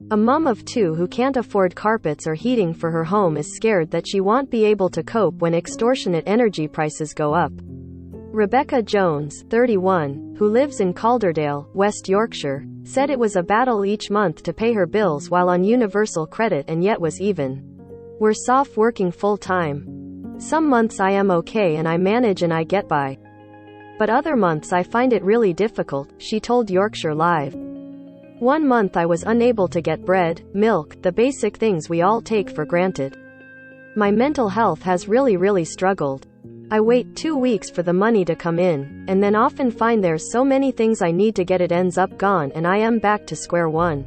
A mom of two who can't afford carpets or heating for her home is scared that she won't be able to cope when extortionate energy prices go up. Rebecca Jones, 31, who lives in Calderdale, West Yorkshire, said it was a battle each month to pay her bills while on universal credit and yet was even worse off working full-time. Some months I am okay and I manage and I get by. But other months I find it really difficult, she told Yorkshire Live. One month I was unable to get bread, milk, the basic things we all take for granted. My mental health has really struggled. I wait 2 weeks for the money to come in, and then often find there's so many things I need to get it ends up gone and I am back to square one.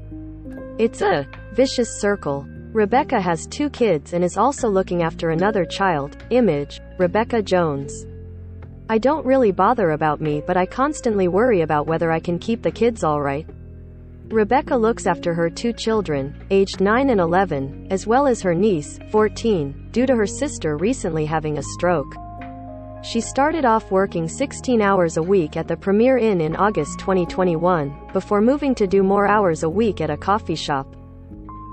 It's a vicious circle. Rebecca has 2 kids and is also looking after another child. Image, Rebecca Jones. I don't really bother about me, but I constantly worry about whether I can keep the kids alright. Rebecca looks after her 2 children, aged 9 and 11, as well as her niece, 14, due to her sister recently having a stroke. She started off working 16 hours a week at the Premier Inn in August 2021, before moving to do more hours a week at a coffee shop.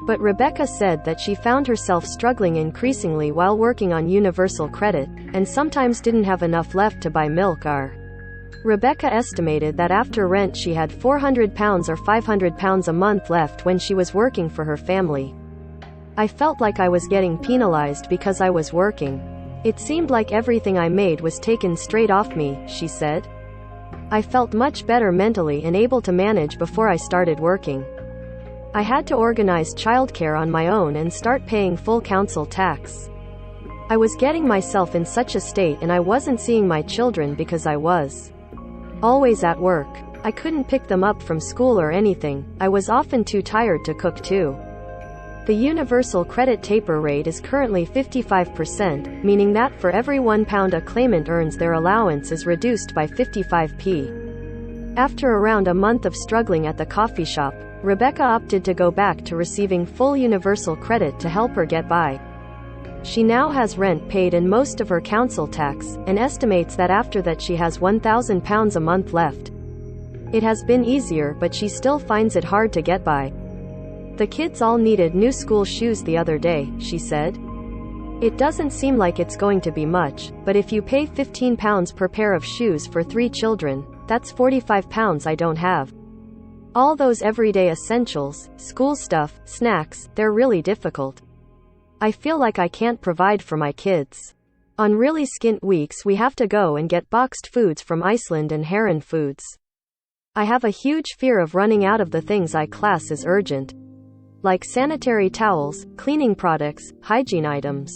But Rebecca said that she found herself struggling increasingly while working on universal credit, and sometimes didn't have enough left to buy milk or. Rebecca estimated that after rent she had £400 or £500 a month left when she was working for her family. I felt like I was getting penalized because I was working. It seemed like everything I made was taken straight off me, she said. I felt much better mentally and able to manage before I started working. I had to organize childcare on my own and start paying full council tax. I was getting myself in such a state and I wasn't seeing my children because I was always at work. I couldn't pick them up from school or anything. I was often too tired to cook too. The universal credit taper rate is currently 55%, meaning that for every £1 a claimant earns their allowance is reduced by 55p. After around a month of struggling at the coffee shop, Rebecca opted to go back to receiving full universal credit to help her get by. She now has rent paid and most of her council tax, and estimates that after that she has £1,000 a month left. It has been easier, but she still finds it hard to get by. The kids all needed new school shoes the other day, she said. It doesn't seem like it's going to be much, but if you pay £15 per pair of shoes for 3 children, that's £45 I don't have. All those everyday essentials, school stuff, snacks, they're really difficult. I feel like I can't provide for my kids. On really skint weeks we have to go and get boxed foods from Iceland and Heron Foods. I have a huge fear of running out of the things I class as urgent. Like sanitary towels, cleaning products, hygiene items.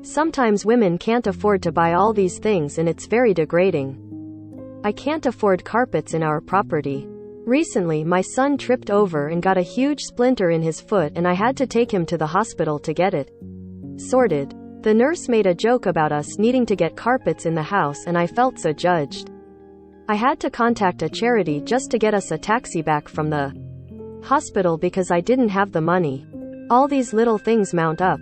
Sometimes women can't afford to buy all these things and it's very degrading. I can't afford carpets in our property. Recently my son tripped over and got a huge splinter in his foot and I had to take him to the hospital to get it sorted. The nurse made a joke about us needing to get carpets in the house and I felt so judged. I had to contact a charity just to get us a taxi back from the hospital because I didn't have the money. All these little things mount up.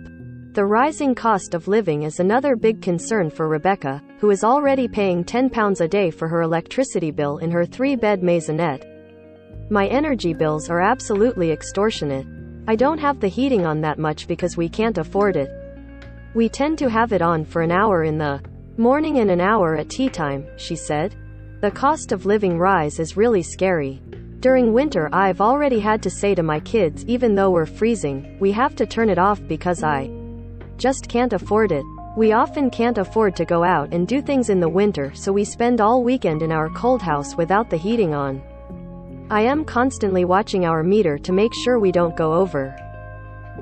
The rising cost of living is another big concern for Rebecca, who is already paying £10 a day for her electricity bill in her 3-bed maisonette. My energy bills are absolutely extortionate. I don't have the heating on that much because we can't afford it. We tend to have it on for an hour in the morning and an hour at tea time, she said. The cost of living rise is really scary. During winter I've already had to say to my kids, even though we're freezing, we have to turn it off because I just can't afford it. We often can't afford to go out and do things in the winter, so we spend all weekend in our cold house without the heating on. I am constantly watching our meter to make sure we don't go over.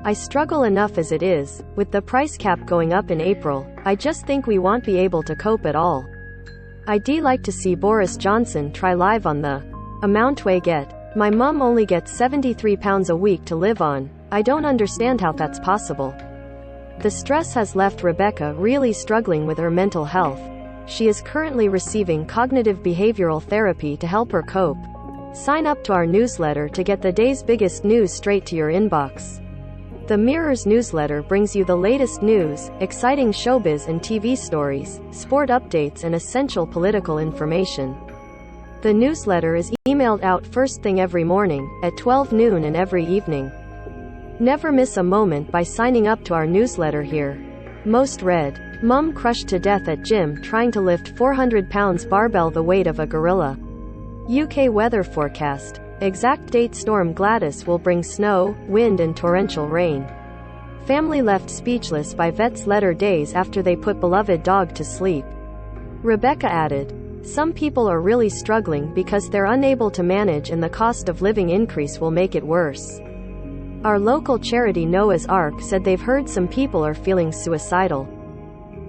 I struggle enough as it is. With the price cap going up in April, I just think we won't be able to cope at all. I'd like to see Boris Johnson try live on the amount we get. My mum only gets £73 a week to live on. I don't understand how that's possible. The stress has left Rebecca really struggling with her mental health. She is currently receiving cognitive behavioral therapy to help her cope. Sign up to our newsletter to get the day's biggest news straight to your inbox. The Mirror's newsletter brings you the latest news, exciting showbiz and TV stories, sport updates and essential political information. The newsletter is emailed out first thing every morning, at 12 noon and every evening. Never miss a moment by signing up to our newsletter here. Most read. Mum crushed to death at gym trying to lift 400 pounds barbell the weight of a gorilla. UK weather forecast. Exact date: Storm Gladys will bring snow, wind and torrential rain. Family left speechless by vet's letter days after they put beloved dog to sleep. Rebecca added, some people are really struggling because they're unable to manage and the cost of living increase will make it worse. Our local charity Noah's Ark said they've heard some people are feeling suicidal.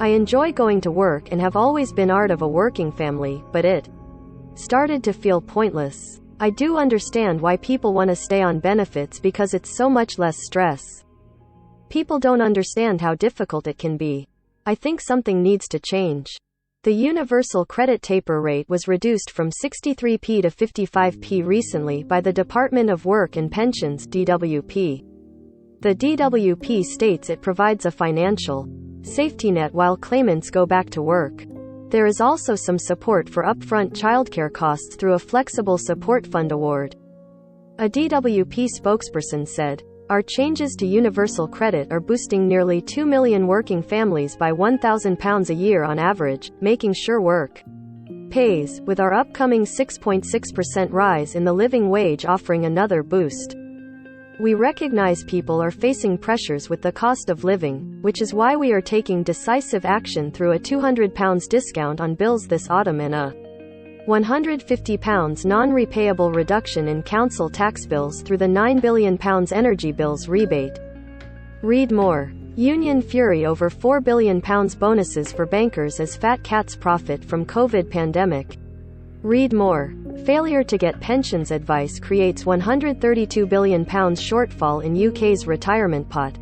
I enjoy going to work and have always been part of a working family, but it started to feel pointless. I do understand why people want to stay on benefits because it's so much less stress. People don't understand how difficult it can be. I think something needs to change. The universal credit taper rate was reduced from 63p to 55p recently by the Department of Work and Pensions (DWP). The DWP states it provides a financial safety net while claimants go back to work. There is also some support for upfront childcare costs through a flexible support fund award. A DWP spokesperson said, our changes to universal credit are boosting nearly 2 million working families by £1,000 a year on average, making sure work pays, with our upcoming 6.6% rise in the living wage offering another boost. We recognize people are facing pressures with the cost of living, which is why we are taking decisive action through a £200 discount on bills this autumn and a £150 non-repayable reduction in council tax bills through the £9 billion energy bills rebate. Read more. Union fury over £4 billion bonuses for bankers as fat cats profit from COVID pandemic. Read more. Failure to get pensions advice creates £132 billion shortfall in UK's retirement pot.